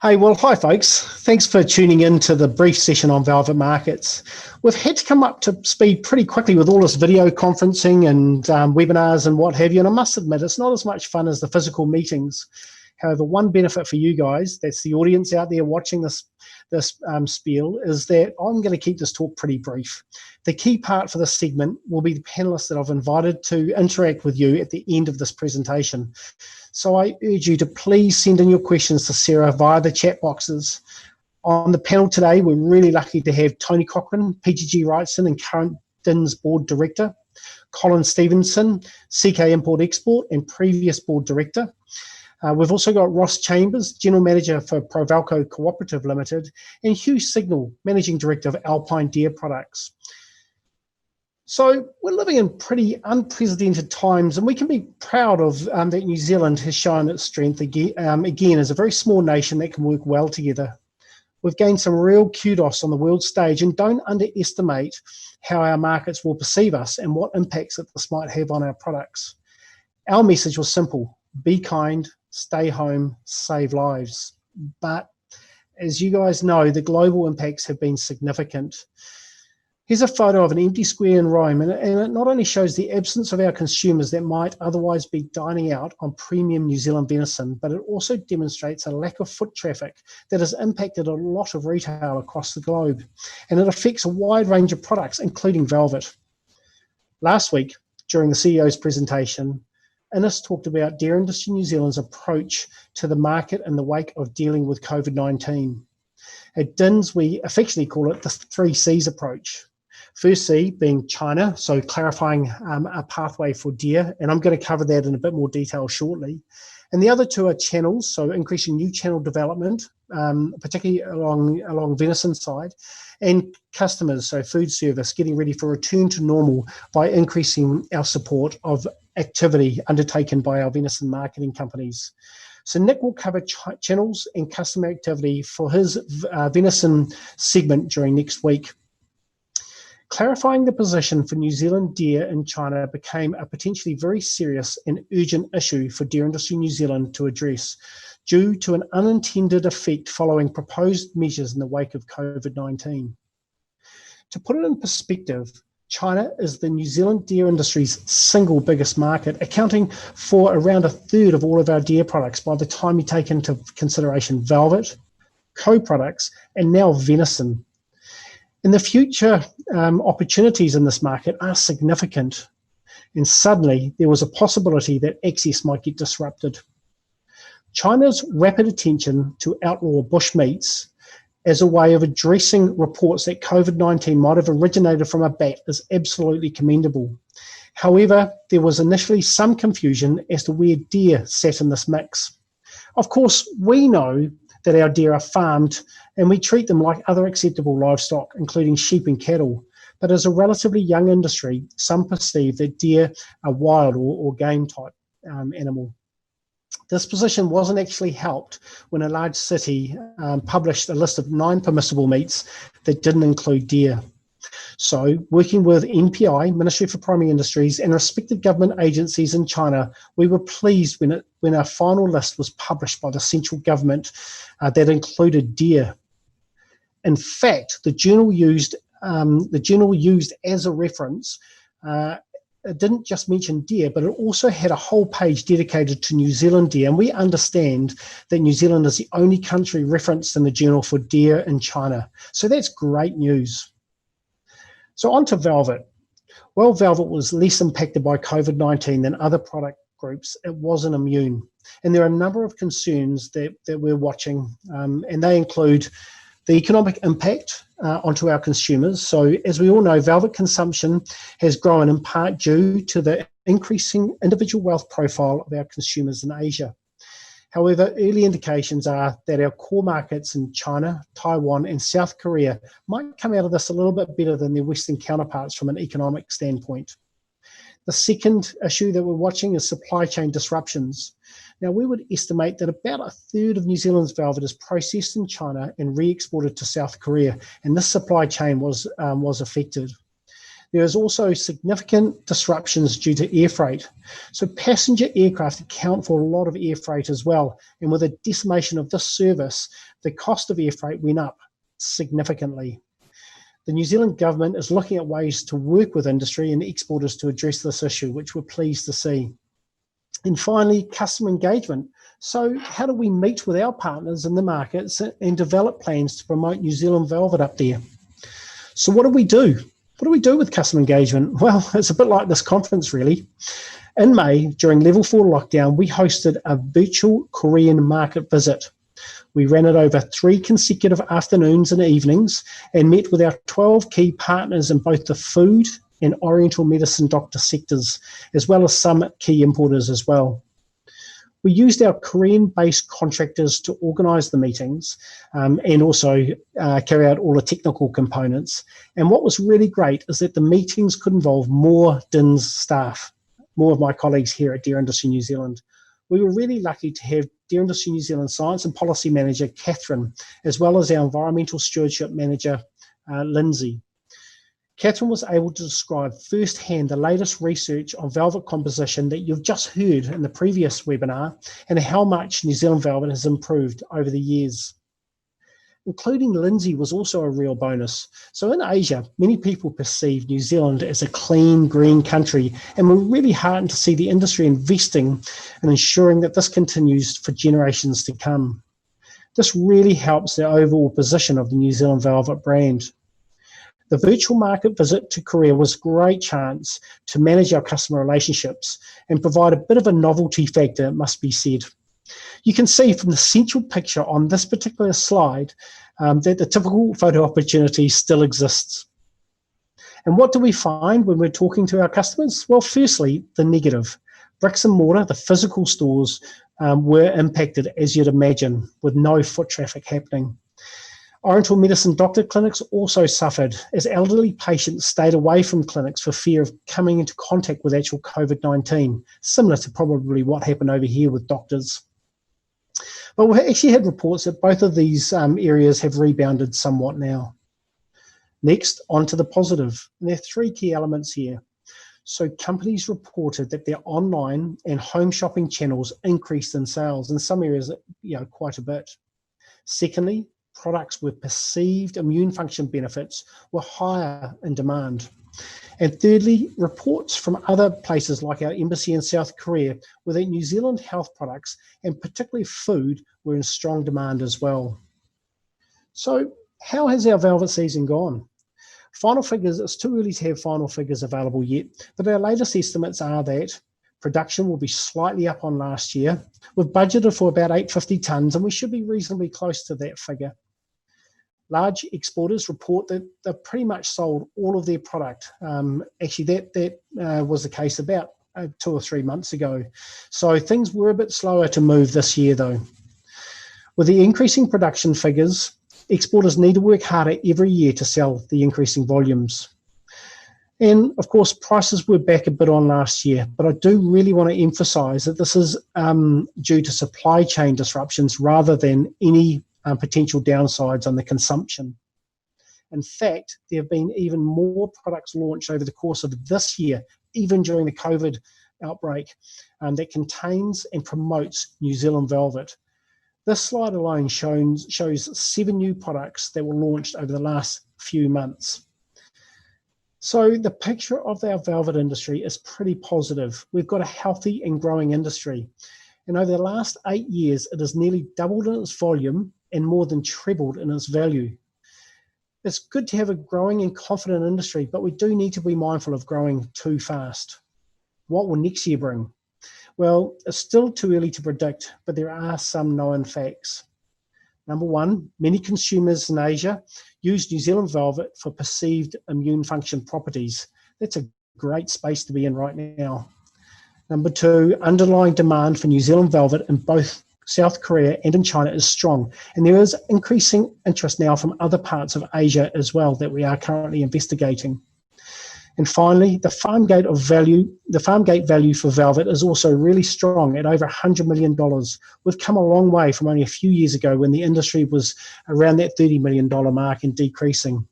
Hey, well, hi, folks. Thanks for tuning in to the brief session on Velvet Markets. We've had to come up to speed pretty quickly with all this video conferencing and webinars and what have you, and I must admit, it's not as much fun as the physical meetings. However, one benefit for you guys, that's the audience out there watching this spiel, is that I'm going to keep this talk pretty brief. The key part for this segment will be the panelists that I've invited to interact with you at the end of this presentation. So I urge you to please send in your questions to Sarah via the chat boxes. On the panel today, we're really lucky to have Tony Cochran, PGG Wrightson and current DINS Board Director, Colin Stevenson, CK Import Export and previous Board Director. We've also got Ross Chambers, General Manager for Provalco Cooperative Limited, and Hugh Signal, Managing Director of Alpine Deer Products. So we're living in pretty unprecedented times, and we can be proud of that New Zealand has shown its strength again as a very small nation that can work well together. We've gained some real kudos on the world stage, and don't underestimate how our markets will perceive us and what impacts that this might have on our products. Our message was simple: be kind, stay home, save lives. But as you guys know, the global impacts have been significant. Here's a photo of an empty square in Rome, and it not only shows the absence of our consumers that might otherwise be dining out on premium New Zealand venison, but it also demonstrates a lack of foot traffic that has impacted a lot of retail across the globe, and it affects a wide range of products, including velvet. Last week, during the CEO's presentation, Innes talked about Dairy Industry New Zealand's approach to the market in the wake of dealing with COVID-19. At DINS, we affectionately call it the 3 C's approach. First C being China, so clarifying a pathway for deer, and I'm going to cover that in a bit more detail shortly. And the other 2 are channels, so increasing new channel development, particularly along venison side, and customers, so food service, getting ready for return to normal by increasing our support of activity undertaken by our venison marketing companies. So Nick will cover channels and customer activity for his venison segment during next week. Clarifying the position for New Zealand deer in China became a potentially very serious and urgent issue for Dairy Industry New Zealand to address due to an unintended effect following proposed measures in the wake of COVID-19. To put it in perspective, China is the New Zealand deer industry's single biggest market, accounting for around 1/3 of all of our deer products by the time you take into consideration velvet, co-products, and now venison. In the future, opportunities in this market are significant, and suddenly there was a possibility that access might get disrupted. China's rapid attention to outlaw bush meats as a way of addressing reports that COVID-19 might have originated from a bat is absolutely commendable. However, there was initially some confusion as to where deer sat in this mix. Of course, we know that our deer are farmed and we treat them like other acceptable livestock, including sheep and cattle. But as a relatively young industry, some perceive that deer are wild or game type animal. This position wasn't actually helped when a large city published a list of 9 permissible meats that didn't include deer. So, working with NPI, Ministry for Primary Industries, and respective government agencies in China, we were pleased when our final list was published by the central government that included deer. In fact, the journal used as a reference it didn't just mention deer, but it also had a whole page dedicated to New Zealand deer. And we understand that New Zealand is the only country referenced in the journal for deer in China. So that's great news. So on to velvet. Well, velvet was less impacted by COVID-19 than other product groups. It wasn't immune. And there are a number of concerns that we're watching, and they include the economic impact onto our consumers. So as we all know, velvet consumption has grown in part due to the increasing individual wealth profile of our consumers in Asia. However, early indications are that our core markets in China, Taiwan, and South Korea might come out of this a little bit better than their Western counterparts from an economic standpoint. The second issue that we're watching is supply chain disruptions. Now, we would estimate that about 1/3 of New Zealand's velvet is processed in China and re-exported to South Korea, and this supply chain was affected. There is also significant disruptions due to air freight. So passenger aircraft account for a lot of air freight as well. And with a decimation of this service, the cost of air freight went up significantly. The New Zealand government is looking at ways to work with industry and exporters to address this issue, which we're pleased to see. And finally, customer engagement. So how do we meet with our partners in the markets and develop plans to promote New Zealand velvet up there? So what do we do? What do we do with customer engagement? Well, it's a bit like this conference, really. In May, during level 4 lockdown, we hosted a virtual Korean market visit. We ran it over 3 consecutive afternoons and evenings and met with our 12 key partners in both the food and oriental medicine doctor sectors, as well as some key importers as well. We used our Korean-based contractors to organise the meetings and also carry out all the technical components. And what was really great is that the meetings could involve more DINS staff, more of my colleagues here at Dairy Industry New Zealand. We were really lucky to have Dairy Industry New Zealand Science and Policy Manager, Catherine, as well as our Environmental Stewardship Manager, Lindsay. Catherine was able to describe firsthand the latest research on velvet composition that you've just heard in the previous webinar and how much New Zealand velvet has improved over the years. Including Lindsay was also a real bonus. So in Asia, many people perceive New Zealand as a clean, green country, and we're really heartened to see the industry investing and ensuring that this continues for generations to come. This really helps the overall position of the New Zealand velvet brand. The virtual market visit to Korea was a great chance to manage our customer relationships and provide a bit of a novelty factor, it must be said. You can see from the central picture on this particular slide that the typical photo opportunity still exists. And what do we find when we're talking to our customers? Well, firstly, the negative. Bricks and mortar, the physical stores, were impacted, as you'd imagine, with no foot traffic happening. Oriental medicine doctor clinics also suffered as elderly patients stayed away from clinics for fear of coming into contact with actual COVID-19, similar to probably what happened over here with doctors. But we actually had reports that both of these areas have rebounded somewhat now. Next, on to the positive. And there are 3 key elements here. So companies reported that their online and home shopping channels increased in sales, in some areas, quite a bit. Secondly, products with perceived immune function benefits were higher in demand. And thirdly, reports from other places like our embassy in South Korea were that New Zealand health products, and particularly food, were in strong demand as well. So how has our velvet season gone? Final figures, it's too early to have final figures available yet, but our latest estimates are that production will be slightly up on last year. We've budgeted for about 850 tonnes, and we should be reasonably close to that figure. Large exporters report that they've pretty much sold all of their product. Actually, that was the case about 2 or 3 months ago. So things were a bit slower to move this year, though. With the increasing production figures, exporters need to work harder every year to sell the increasing volumes. And of course, prices were back a bit on last year, but I do really want to emphasise that this is due to supply chain disruptions rather than any potential downsides on the consumption. In fact, there have been even more products launched over the course of this year, even during the COVID outbreak, that contains and promotes New Zealand velvet. This slide alone shows 7 new products that were launched over the last few months. So the picture of our velvet industry is pretty positive. We've got a healthy and growing industry. And over the last 8 years, it has nearly doubled in its volume and more than trebled in its value. It's good to have a growing and confident industry, but we do need to be mindful of growing too fast. What will next year bring? Well, it's still too early to predict, but there are some known facts. Number 1, many consumers in Asia use New Zealand velvet for perceived immune function properties. That's a great space to be in right now. Number 2, underlying demand for New Zealand velvet in both South Korea and in China is strong, and there is increasing interest now from other parts of Asia as well that we are currently investigating. And finally, the farm gate value for velvet is also really strong at over $100 million. We've come a long way from only a few years ago when the industry was around that $30 million mark and decreasing.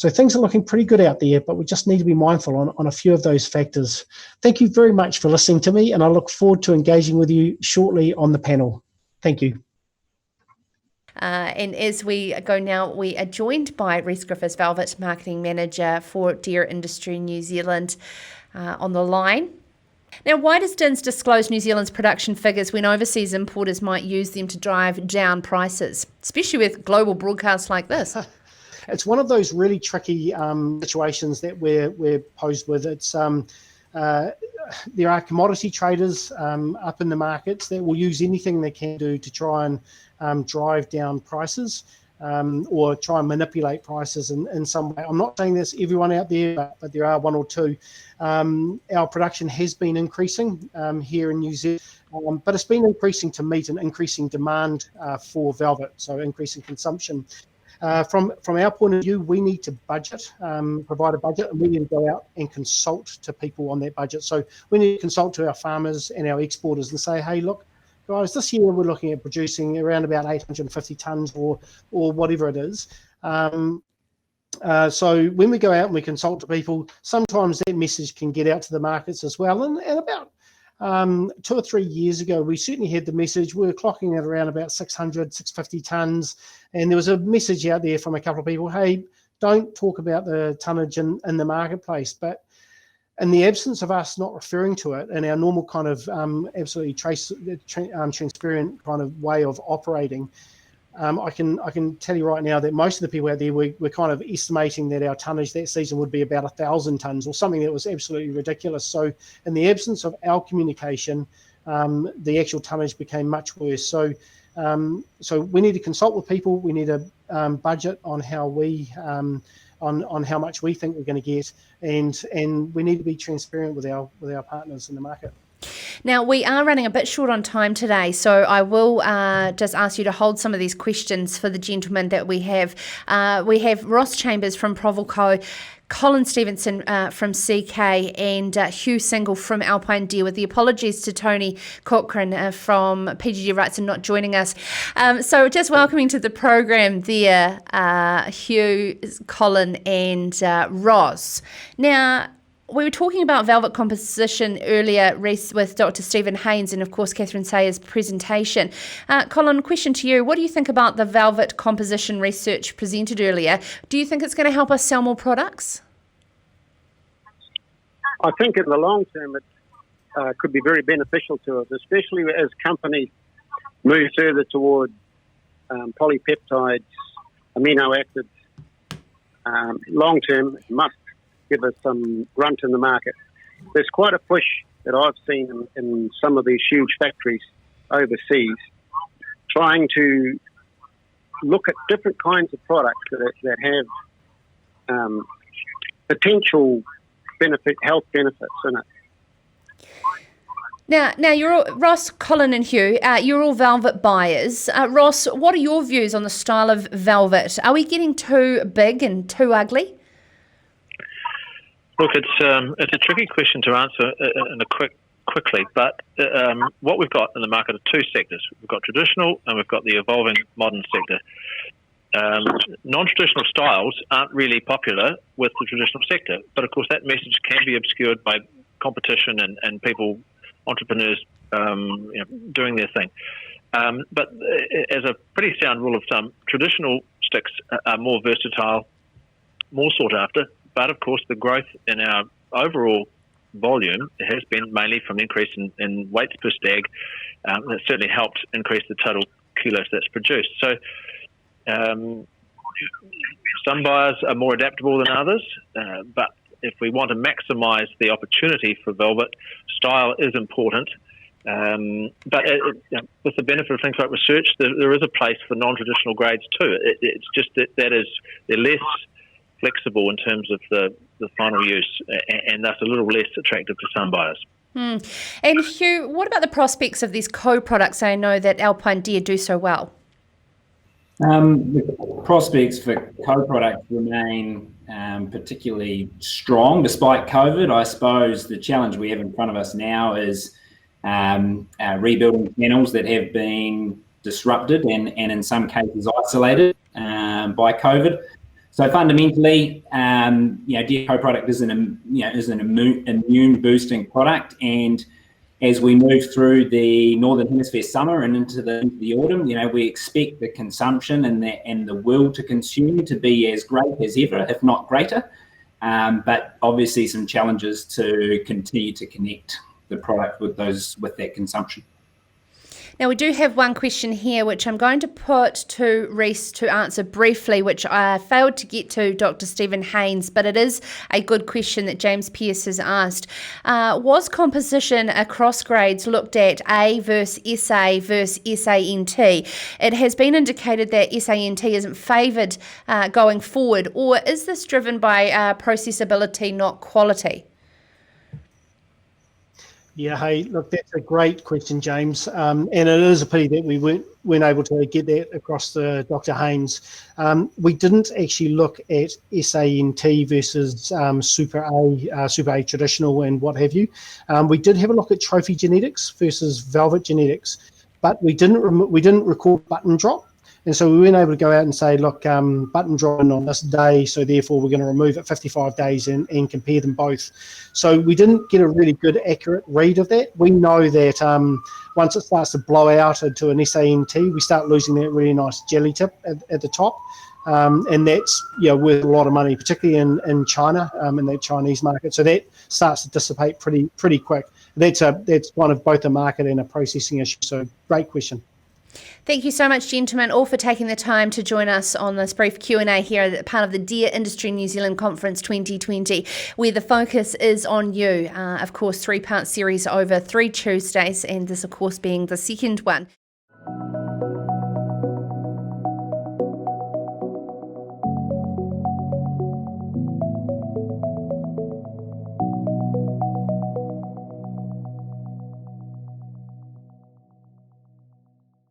So things are looking pretty good out there, but we just need to be mindful on a few of those factors. Thank you very much for listening to me, and I look forward to engaging with you shortly on the panel. Thank you. And as we go now, we are joined by Rhys Griffiths, Velvet Marketing Manager for Dairy Industry New Zealand, on the line. Now, why does DINS disclose New Zealand's production figures when overseas importers might use them to drive down prices, especially with global broadcasts like this? It's one of those really tricky situations that we're posed with. It's there are commodity traders up in the markets that will use anything they can do to try and drive down prices or try and manipulate prices in some way. I'm not saying there's everyone out there, but there are one or two. Our production has been increasing here in New Zealand, but it's been increasing to meet an increasing demand for velvet, so increasing consumption. From our point of view, we need to budget, provide a budget, and we need to go out and consult to people on that budget. So we need to consult to our farmers and our exporters and say, hey, look, guys, this year we're looking at producing around about 850 tonnes or whatever it is. So when we go out and we consult to people, sometimes that message can get out to the markets as well. And about 2 or 3 years ago, we certainly had the message. We were clocking at around about 600, 650 tonnes. And there was a message out there from a couple of people, hey, don't talk about the tonnage in the marketplace. But in the absence of us not referring to it in our normal kind of absolutely transparent kind of way of operating, I can tell you right now that most of the people out there, we're kind of estimating that our tonnage that season would be about 1,000 tonnes or something that was absolutely ridiculous. So in the absence of our communication, the actual tonnage became much worse. So we need to consult with people. We need a budget on how we on how much we think we're going to get, and we need to be transparent with our partners in the market. Now, we are running a bit short on time today, so I will just ask you to hold some of these questions for the gentlemen that we have. We have Ross Chambers from Provilco, Colin Stevenson from CK, and Hugh Single from Alpine Deer, with the apologies to Tony Cochrane from PGG Wrightson not joining us. So just welcoming to the program there, Hugh, Colin and Ross. Now, we were talking about velvet composition earlier, Rhys, with Dr. Stephen Haynes and, of course, Catherine Sayer's presentation. Colin, question to you. What do you think about the velvet composition research presented earlier? Do you think it's going to help us sell more products? I think in the long term it could be very beneficial to us, especially as companies move further toward polypeptides, amino acids. Long term, it must give us some grunt in the market. There's quite a push that I've seen in some of these huge factories overseas, trying to look at different kinds of products that have potential health benefits in it. Now you're all, Ross, Colin and Hugh, you're all velvet buyers. Ross, what are your views on the style of velvet? Are we getting too big and too ugly? Look, it's a tricky question to answer quickly, but what we've got in the market are two sectors. We've got traditional and we've got the evolving modern sector. Non-traditional styles aren't really popular with the traditional sector, but of course that message can be obscured by competition and people, entrepreneurs, doing their thing. But as a pretty sound rule of thumb, traditional sticks are more versatile, more sought after. But of course, the growth in our overall volume has been mainly from increase in weights per stag. That certainly helped increase the total kilos that's produced. So some buyers are more adaptable than others, but if we want to maximise the opportunity for velvet, style is important. But with the benefit of things like research, there is a place for non-traditional grades too. It's just that they're less flexible in terms of the final use, and that's a little less attractive to some buyers. And Hugh, what about the prospects of these co-products? I know that Alpine Deer do so well. The prospects for co-products remain particularly strong despite COVID. I suppose the challenge we have in front of us now is rebuilding channels that have been disrupted and in some cases isolated by COVID. So fundamentally, deer co-product is an immune boosting product, and as we move through the northern hemisphere summer and into the autumn, we expect the consumption and the will to consume to be as great as ever, if not greater. But obviously some challenges to continue to connect the product with that consumption. Now, we do have one question here, which I'm going to put to Rhys to answer briefly, which I failed to get to Dr. Stephen Haynes, but it is a good question that James Pearce has asked. Was composition across grades looked at A versus SA versus SANT? It has been indicated that SANT isn't favoured going forward, or is this driven by processability, not quality? Yeah, hey, look, that's a great question, James. And it is a pity that we weren't able to get that across to Dr. Haynes. We didn't actually look at SANT versus Super A traditional and what have you. We did have a look at trophy genetics versus velvet genetics, but we didn't record button drop. And so we weren't able to go out and say, look, button dropping on this day, so therefore we're going to remove it 55 days and compare them both. So we didn't get a really good, accurate read of that. We know that once it starts to blow out into an SANT, we start losing that really nice jelly tip at the top. And that's worth a lot of money, particularly in China, in that Chinese market. So that starts to dissipate pretty quick. That's one of both a market and a processing issue. So great question. Thank you so much, gentlemen, all for taking the time to join us on this brief Q&A here as part of the Deer Industry New Zealand Conference 2020, where the focus is on you. Of course, 3-part series over 3 Tuesdays, and this, of course, being the second one.